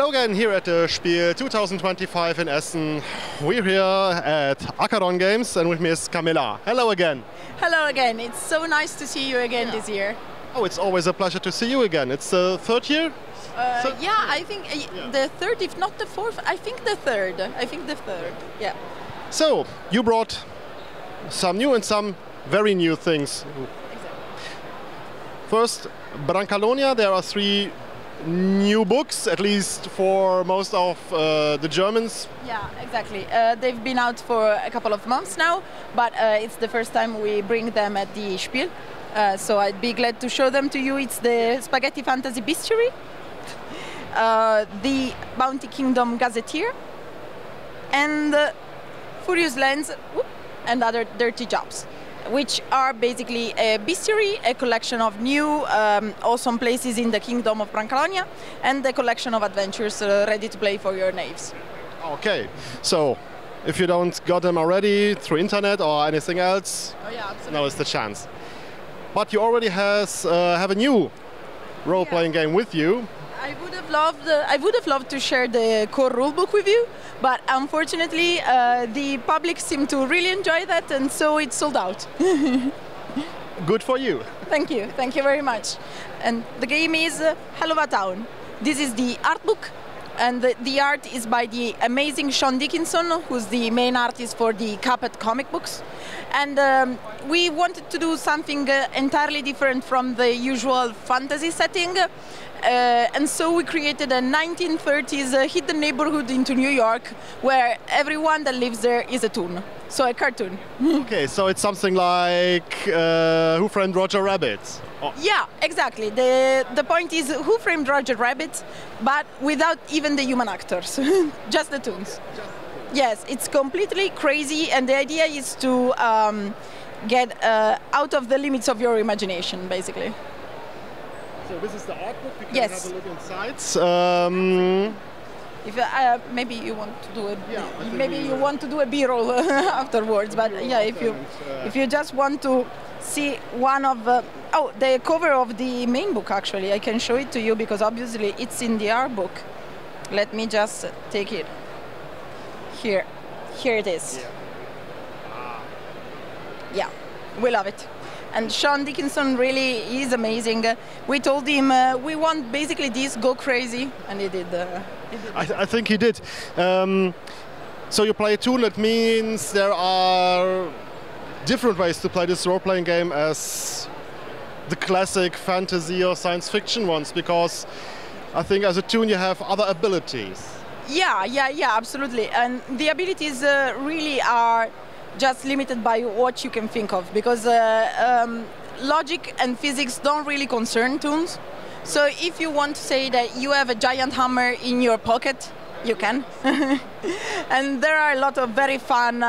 Hello again here at the SPIEL 2025 in Essen. We're here at Acheron Games and with me is Camilla. Hello again. Hello again. It's so nice to see you again this year. Oh, it's always a pleasure to see you again. It's the third year? Yeah, I think the third, if not the fourth, I think the third. Yeah. So, you brought some new and some very new things. Exactly. First, Brancalonia, there are 3 new books, at least for most of the Germans. Yeah, exactly. They've been out for a couple of months now, but it's the first time we bring them at the SPIEL. So I'd be glad to show them to you. It's the Spaghetti Fantasy Bestiary, the Bounty Kingdom Gazetteer, and Furious Lands and Other Dirty Jobs, which are basically a bestiary, a collection of new awesome places in the kingdom of Brancalonia, and a collection of adventures ready to play for your knaves. Okay, so if you don't got them already through internet or anything else, now is the chance. But you already have a new role-playing game with you. I would have loved to share the core rulebook with you, but unfortunately the public seemed to really enjoy that, and so it's sold out. Good for you. Thank you very much. And the game is Helluva Town. This is the art book, and the art is by the amazing Sean Dickinson, who's the main artist for the Cuphead comic books. And we wanted to do something entirely different from the usual fantasy setting. And so we created a 1930s hidden neighborhood into New York where everyone that lives there is a toon, so a cartoon. Okay, so it's something like Who Framed Roger Rabbit? Oh. Yeah, exactly. The point is Who Framed Roger Rabbit, but without even the human actors, just the toons. Yes, it's completely crazy, and the idea is to get out of the limits of your imagination, basically. So this is the art book. We can Yes. have a look inside. If maybe you want to do want to do a B-roll afterwards, but yeah, if you just want to see one of the cover of the main book, actually, I can show it to you because obviously it's in the art book. Let me just take it. Here it is. Yeah, we love it. And Sean Dickinson really is amazing. We told him we want basically this, go crazy, and he did. I think he did. So you play a toon, that means there are different ways to play this role-playing game as the classic fantasy or science fiction ones, because I think as a toon you have other abilities. Yeah, absolutely. And the abilities really are just limited by what you can think of, because logic and physics don't really concern toons. So if you want to say that you have a giant hammer in your pocket, you can. And there are a lot of very fun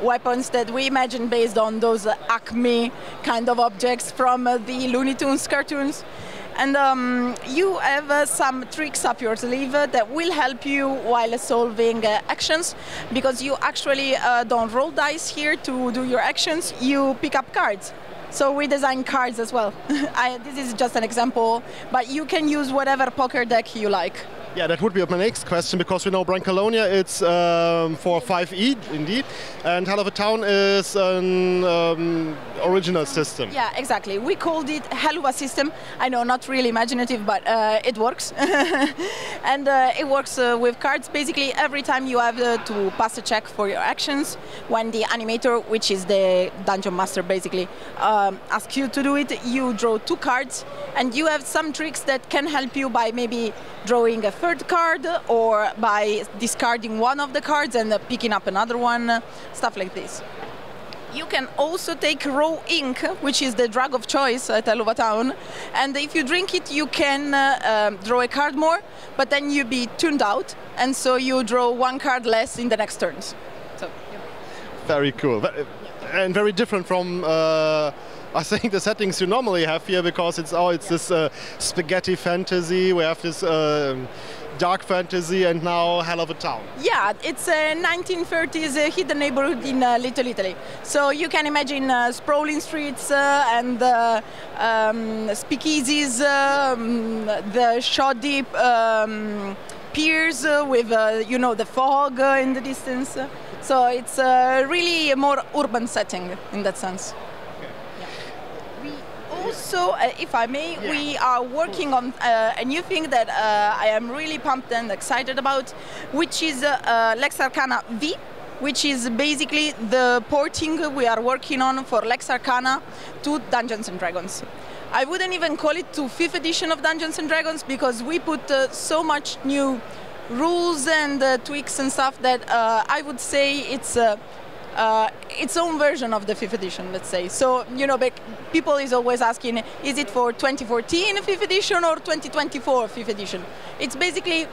weapons that we imagine based on those Acme kind of objects from the Looney Tunes cartoons. And you have some tricks up your sleeve that will help you while solving actions, because you actually don't roll dice here to do your actions, you pick up cards. So we design cards as well. This is just an example, but you can use whatever poker deck you like. Yeah, that would be my next question, because we know Brancalonia, it's for 5e indeed, and Helluva Town is an original system. Yeah, exactly. We called it Helluva system. I know, not really imaginative, but it works. And it works with cards. Basically, every time you have to pass a check for your actions, when the animator, which is the dungeon master basically, asks you to do it, you draw 2 cards, and you have some tricks that can help you by maybe drawing a third card, or by discarding one of the cards and picking up another one, stuff like this. You can also take raw ink, which is the drug of choice at Helluva Town, and if you drink it you can draw a card more, but then you be tuned out, and so you draw 1 card less in the next turns. So, yeah. Very cool, and very different from I think the settings you normally have here, because it's this spaghetti fantasy. We have this dark fantasy, and now Helluva Town. Yeah, it's a 1930s hidden neighborhood in Little Italy. So you can imagine sprawling streets and speakeasies, the shoddy piers with the fog in the distance. So it's really a more urban setting in that sense. Also, if I may, we are working on a new thing that I am really pumped and excited about, which is Lex Arcana V, which is basically the porting we are working on for Lex Arcana to Dungeons & Dragons. I wouldn't even call it to 5th edition of Dungeons & Dragons because we put so much new rules and tweaks and stuff that I would say it's its own version of the 5th edition, let's say. So, people is always asking, is it for 2014 5th edition or 2024 5th edition? It's basically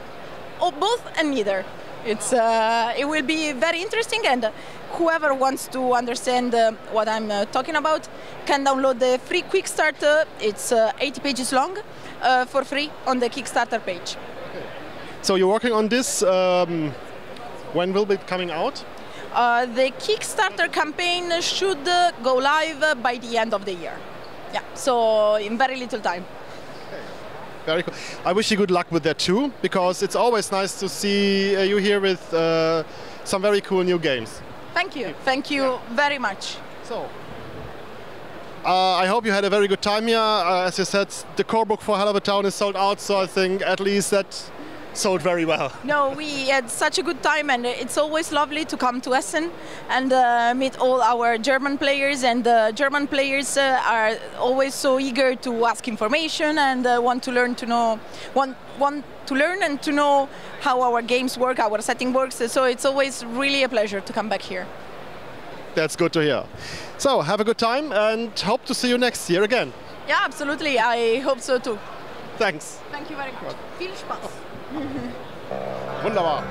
both and neither. It will be very interesting, and whoever wants to understand what I'm talking about can download the free quick start. It's 80 pages long for free on the Kickstarter page. Okay. So you're working on this. When will it be coming out? The Kickstarter campaign should go live by the end of the year. Yeah, so in very little time. Okay. Very cool. I wish you good luck with that too, because it's always nice to see you here with some very cool new games. Thank you. Thank you very much. So, I hope you had a very good time here. As you said, the core book for Helluva Town is sold out, so I think at least that sold very well. No, we had such a good time, and it's always lovely to come to Essen and meet all our German players, and the German players are always so eager to ask information and want to learn and to know how our games work, our setting works, so it's always really a pleasure to come back here. That's good to hear. So, have a good time and hope to see you next year again. Yeah, absolutely, I hope so too. Thanks. Thank you very much. Viel Spaß. Wunderbar.